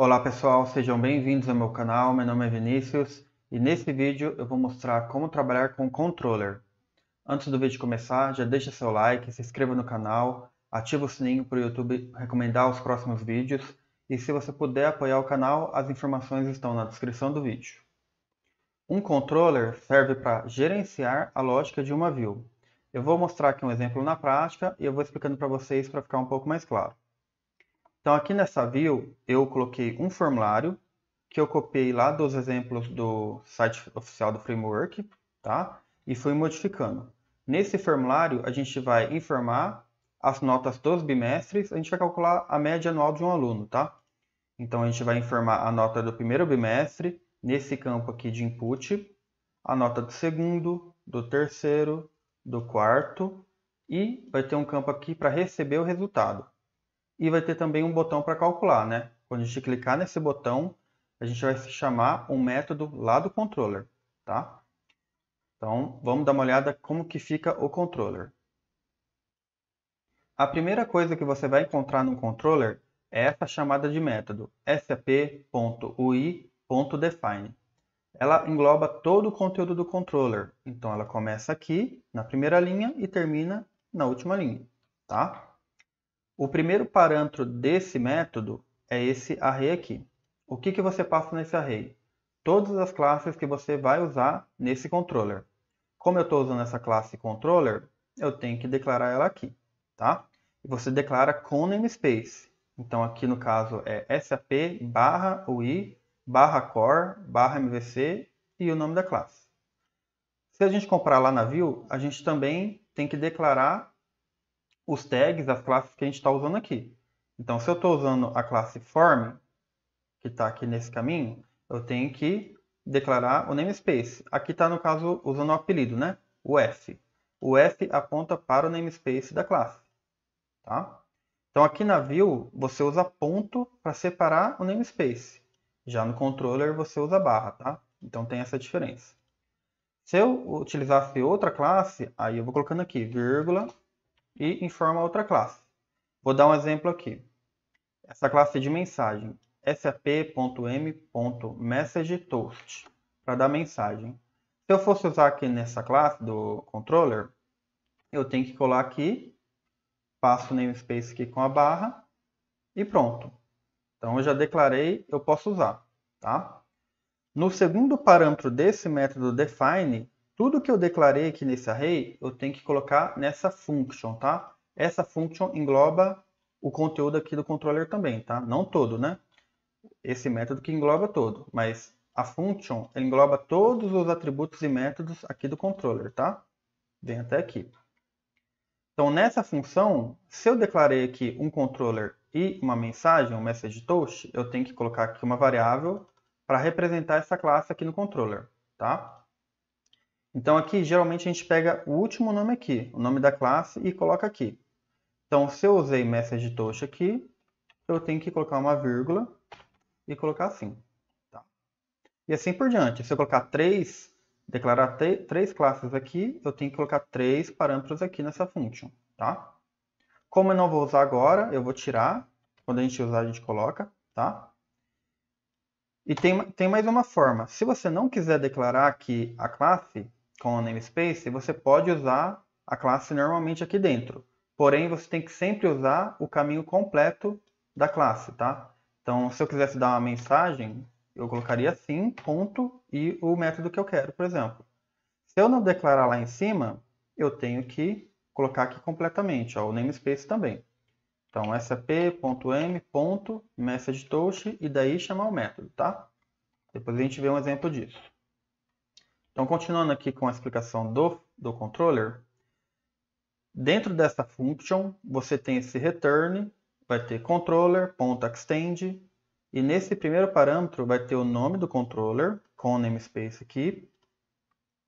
Olá pessoal, sejam bem-vindos ao meu canal. Meu nome é Vinícius e nesse vídeo eu vou mostrar como trabalhar com o controller. Antes do vídeo começar, já deixa seu like, se inscreva no canal, ativa o sininho para o YouTube recomendar os próximos vídeos e se você puder apoiar o canal, as informações estão na descrição do vídeo. Um controller serve para gerenciar a lógica de uma view. Eu vou mostrar aqui um exemplo na prática e eu vou explicando para vocês para ficar um pouco mais claro. Então aqui nessa view eu coloquei um formulário que eu copiei lá dos exemplos do site oficial do framework, tá? E fui modificando. Nesse formulário a gente vai informar as notas dos bimestres, a gente vai calcular a média anual de um aluno, tá? Então a gente vai informar a nota do primeiro bimestre, nesse campo aqui de input, a nota do segundo, do terceiro, do quarto, e vai ter um campo aqui para receber o resultado. E vai ter também um botão para calcular, né? Quando a gente clicar nesse botão, a gente vai chamar um método lá do controller, tá? Então, vamos dar uma olhada como que fica o controller. A primeira coisa que você vai encontrar no controller é essa chamada de método, sap.ui.define. Ela engloba todo o conteúdo do controller. Então, ela começa aqui, na primeira linha, e termina na última linha, tá? O primeiro parâmetro desse método é esse array aqui. O que você passa nesse array? Todas as classes que você vai usar nesse controller. Como eu estou usando essa classe controller, eu tenho que declarar ela aqui, tá? E você declara com namespace. Então aqui no caso é sap/ui/core/mvc e o nome da classe. Se a gente comprar lá na view, a gente também tem que declarar os tags das classes que a gente está usando aqui. Então, se eu estou usando a classe form, que está aqui nesse caminho, eu tenho que declarar o namespace. Aqui está, no caso, usando o apelido, né? O F. O F aponta para o namespace da classe. Tá? Então, aqui na view, você usa ponto para separar o namespace. Já no controller, você usa barra, tá? Então, tem essa diferença. Se eu utilizasse outra classe, aí eu vou colocando aqui, vírgula, e informa outra classe. Vou dar um exemplo aqui. Essa classe de mensagem, sap.m.messagetoast, para dar mensagem. Se eu fosse usar aqui nessa classe do controller, eu tenho que colar aqui, passo o namespace aqui com a barra e pronto. Então eu já declarei, eu posso usar, tá? No segundo parâmetro desse método define, tudo que eu declarei aqui nesse array, eu tenho que colocar nessa function, tá? Essa function engloba o conteúdo aqui do controller também, tá? Não todo, né? Esse método que engloba todo, mas a function engloba todos os atributos e métodos aqui do controller, tá? Vem até aqui. Então, nessa função, se eu declarei aqui um controller e uma mensagem, um message toast, eu tenho que colocar aqui uma variável para representar essa classe aqui no controller, tá? Então aqui geralmente a gente pega o último nome aqui, o nome da classe e coloca aqui. Então se eu usei message toast aqui, eu tenho que colocar uma vírgula e colocar assim, tá? E assim por diante. Se eu colocar declarar três classes aqui, eu tenho que colocar 3 parâmetros aqui nessa function, tá? Como eu não vou usar agora, eu vou tirar. Quando a gente usar, a gente coloca, tá? E tem mais uma forma. Se você não quiser declarar aqui a classe com o namespace, você pode usar a classe normalmente aqui dentro. Porém, você tem que sempre usar o caminho completo da classe, tá? Então, se eu quisesse dar uma mensagem, eu colocaria assim, ponto, e o método que eu quero, por exemplo. Se eu não declarar lá em cima, eu tenho que colocar aqui completamente, ó, o namespace também. Então, sap.m.messagetoast e daí chamar o método, tá? Depois a gente vê um exemplo disso. Então, continuando aqui com a explicação do controller, dentro dessa function, você tem esse return, vai ter controller.extend, e nesse primeiro parâmetro vai ter o nome do controller, com o namespace aqui,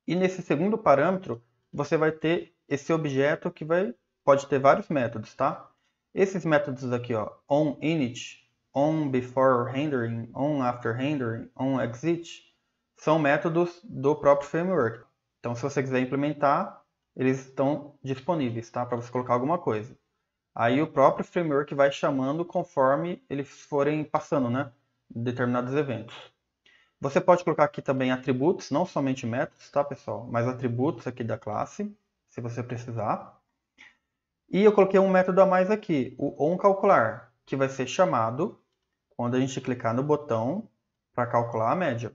e nesse segundo parâmetro, você vai ter esse objeto que pode ter vários métodos, tá? Esses métodos aqui, ó, onInit, onBeforeRendering, onAfterRendering, onExit, são métodos do próprio framework. Então, se você quiser implementar, eles estão disponíveis, tá? Para você colocar alguma coisa. Aí o próprio framework vai chamando conforme eles forem passando, né? determinados eventos. Você pode colocar aqui também atributos, não somente métodos, tá, pessoal? Mas atributos aqui da classe, se você precisar. E eu coloquei um método a mais aqui, o onCalcular, que vai ser chamado quando a gente clicar no botão para calcular a média.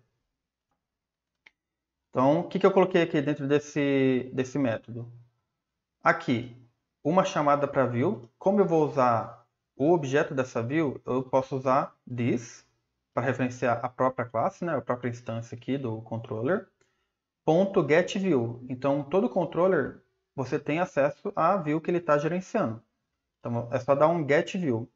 Então, o que eu coloquei aqui dentro desse método? Aqui, uma chamada para view. Como eu vou usar o objeto dessa view, eu posso usar this, para referenciar a própria classe, né, a própria instância aqui do controller, .getView. Então, todo controller, você tem acesso à view que ele está gerenciando. Então, é só dar um getView.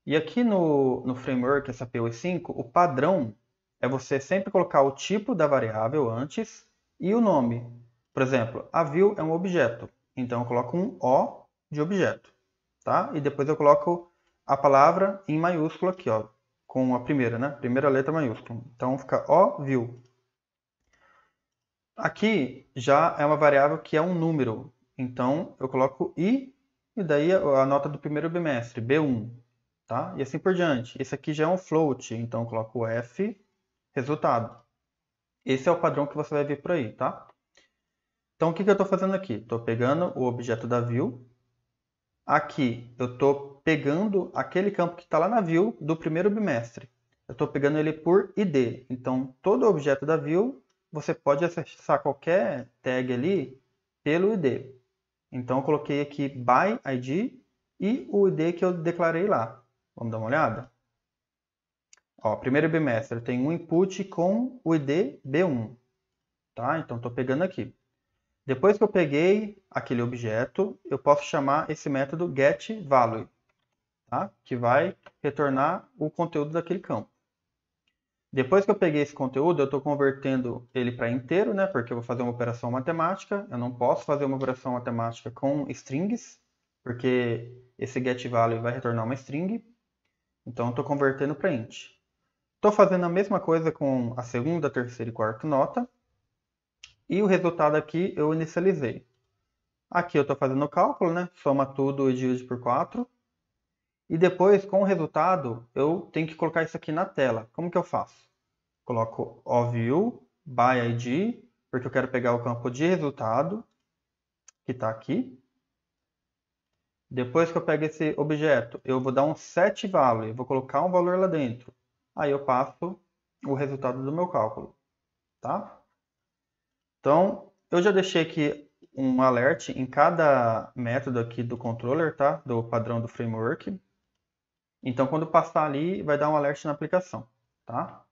E aqui no framework SAP UI5, o padrão é você sempre colocar o tipo da variável antes e o nome. Por exemplo, a view é um objeto, então eu coloco um O de objeto, tá? E depois eu coloco a palavra em maiúsculo aqui, ó, com a primeira, né? Primeira letra maiúscula. Então fica O view. Aqui já é uma variável que é um número, então eu coloco I e daí a nota do primeiro bimestre, B1. Tá? E assim por diante. Esse aqui já é um float, então eu coloco o F, resultado. Esse é o padrão que você vai ver por aí, tá? Então, o que eu estou fazendo aqui? Estou pegando o objeto da view. Aqui, eu estou pegando aquele campo que está lá na view do primeiro bimestre. Eu estou pegando ele por ID. Então, todo objeto da view, você pode acessar qualquer tag ali pelo ID. Então, eu coloquei aqui by ID e o ID que eu declarei lá. Vamos dar uma olhada? Ó, primeiro bimestre tem um input com o ID B1. Tá? Então, estou pegando aqui. Depois que eu peguei aquele objeto, eu posso chamar esse método getValue, tá? Que vai retornar o conteúdo daquele campo. Depois que eu peguei esse conteúdo, eu estou convertendo ele para inteiro, né? Porque eu vou fazer uma operação matemática. Eu não posso fazer uma operação matemática com strings, porque esse getValue vai retornar uma string. Então, estou convertendo para int. Estou fazendo a mesma coisa com a segunda, terceira e quarta nota. E o resultado aqui eu inicializei. Aqui eu estou fazendo o cálculo, né? Soma tudo e divide por 4. E depois, com o resultado, eu tenho que colocar isso aqui na tela. Como que eu faço? Coloco OView by ID, porque eu quero pegar o campo de resultado, que está aqui. Depois que eu pego esse objeto, eu vou dar um setValue, vou colocar um valor lá dentro. Aí eu passo o resultado do meu cálculo, tá? Então, eu já deixei aqui um alert em cada método aqui do controller, tá? Do padrão do framework. Então, quando passar ali, vai dar um alert na aplicação, tá?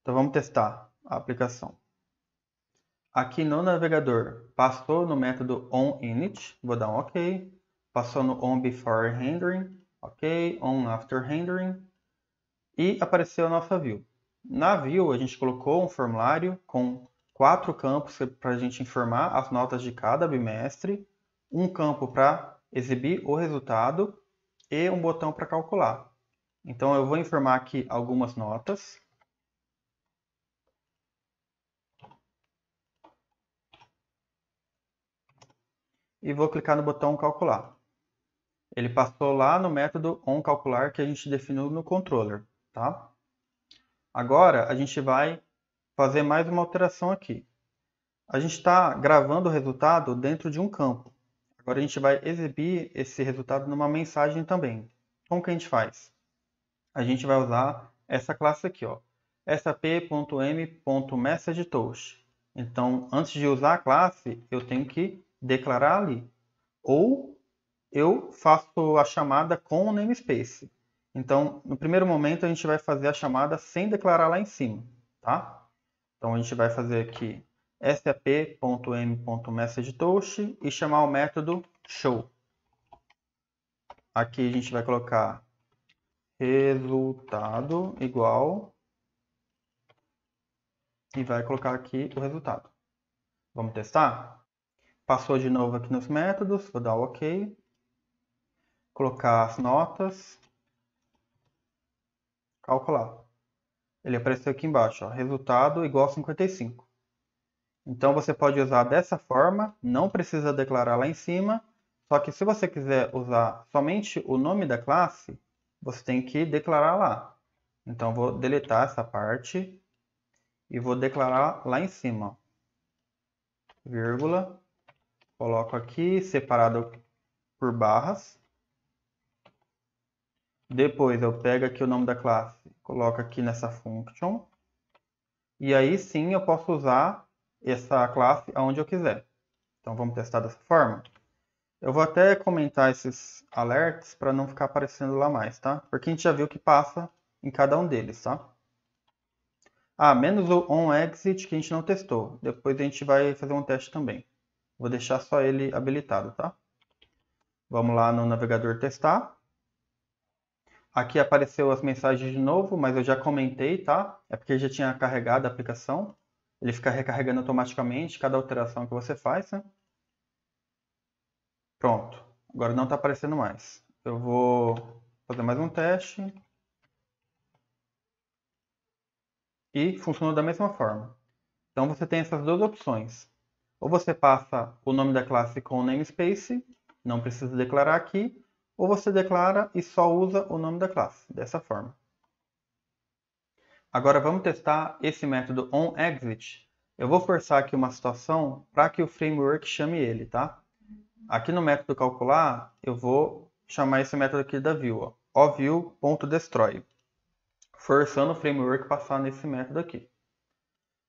Então, vamos testar a aplicação. Aqui no navegador, passou no método onInit, vou dar um OK. Passou no onBeforeRendering, OK. OnAfterRendering. E apareceu a nossa view. Na view, a gente colocou um formulário com 4 campos para a gente informar as notas de cada bimestre, um campo para exibir o resultado e um botão para calcular. Então, eu vou informar aqui algumas notas. E vou clicar no botão calcular. Ele passou lá no método onCalcular que a gente definiu no controller, tá? Agora, a gente vai fazer mais uma alteração aqui. A gente está gravando o resultado dentro de um campo. Agora a gente vai exibir esse resultado numa mensagem também. Como que a gente faz? A gente vai usar essa classe aqui, ó, sap.m.messagetoast. Então, antes de usar a classe, eu tenho que declarar ali. Ou eu faço a chamada com o namespace. Então, no primeiro momento, a gente vai fazer a chamada sem declarar lá em cima, tá? Então, a gente vai fazer aqui sap.m.messagetoast e chamar o método show. Aqui a gente vai colocar resultado igual e vai colocar aqui o resultado. Vamos testar? Passou de novo aqui nos métodos, vou dar o OK. Colocar as notas. Calcular. Ele apareceu aqui embaixo, ó, resultado igual a 55. Então você pode usar dessa forma, não precisa declarar lá em cima, só que se você quiser usar somente o nome da classe, você tem que declarar lá. Então, vou deletar essa parte e vou declarar lá em cima, vírgula, coloco aqui separado por barras. Depois eu pego aqui o nome da classe, coloco aqui nessa function. E aí sim eu posso usar essa classe aonde eu quiser. Então vamos testar dessa forma. Eu vou até comentar esses alerts para não ficar aparecendo lá mais, tá? Porque a gente já viu que passa em cada um deles, tá? Ah, menos o onExit que a gente não testou. Depois a gente vai fazer um teste também. Vou deixar só ele habilitado, tá? Vamos lá no navegador testar. Aqui apareceu as mensagens de novo, mas eu já comentei, tá? É porque já tinha carregado a aplicação. Ele fica recarregando automaticamente cada alteração que você faz, né? Pronto. Agora não está aparecendo mais. Eu vou fazer mais um teste. E funcionou da mesma forma. Então você tem essas duas opções. Ou você passa o nome da classe com o namespace, não precisa declarar aqui, ou você declara e só usa o nome da classe, dessa forma. Agora vamos testar esse método onExit. Eu vou forçar aqui uma situação para que o framework chame ele, tá? Aqui no método calcular, eu vou chamar esse método aqui da view, ó, view.destroy, forçando o framework a passar nesse método aqui.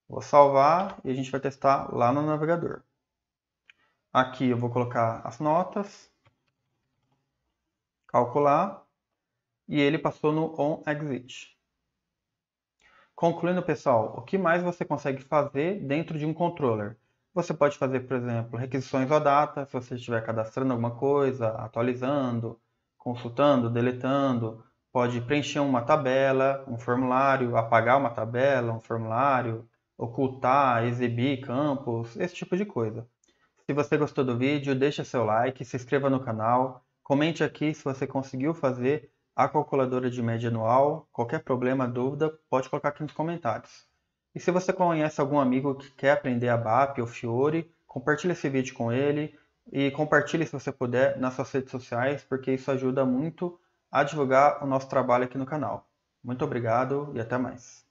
Vou salvar e a gente vai testar lá no navegador. Aqui eu vou colocar as notas, calcular, e ele passou no onExit. Concluindo, pessoal, o que mais você consegue fazer dentro de um controller? Você pode fazer, por exemplo, requisições OData, se você estiver cadastrando alguma coisa, atualizando, consultando, deletando. Pode preencher uma tabela, um formulário, apagar uma tabela, um formulário, ocultar, exibir campos, esse tipo de coisa. Se você gostou do vídeo, deixa seu like, se inscreva no canal, comente aqui se você conseguiu fazer a calculadora de média anual. Qualquer problema, dúvida, pode colocar aqui nos comentários. E se você conhece algum amigo que quer aprender ABAP ou Fiori, compartilhe esse vídeo com ele e compartilhe se você puder nas suas redes sociais, porque isso ajuda muito a divulgar o nosso trabalho aqui no canal. Muito obrigado e até mais.